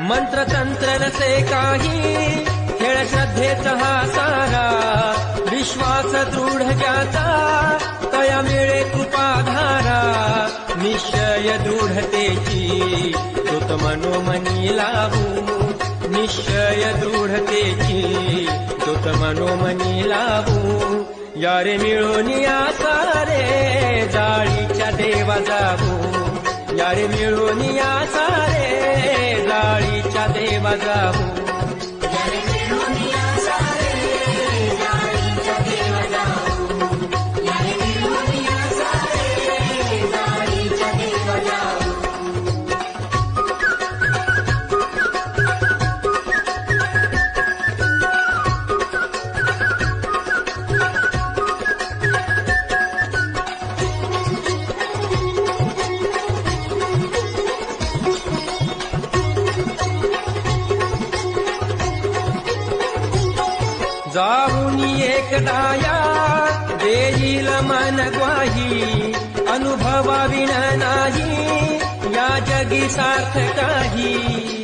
मंत्र तंत्र नसे काही, खेळ श्रद्धेचा हा सारा, विश्वास दृढ ज्याचा तया मिळे कृपाधारा, निश्चय दृढतेची तूत मनोमनी लावू, निश्चय दृढतेची तूत मनोमनी लावू, यारे मिळून या सारे जाळीच्या देवा जाऊ, यारे मिळून या सारे जाळीच्या देवा जाऊ. जाऊन एकदा या देईल मन ग्वाही, अनुभवाविण नाही या जगी सार्थ काही.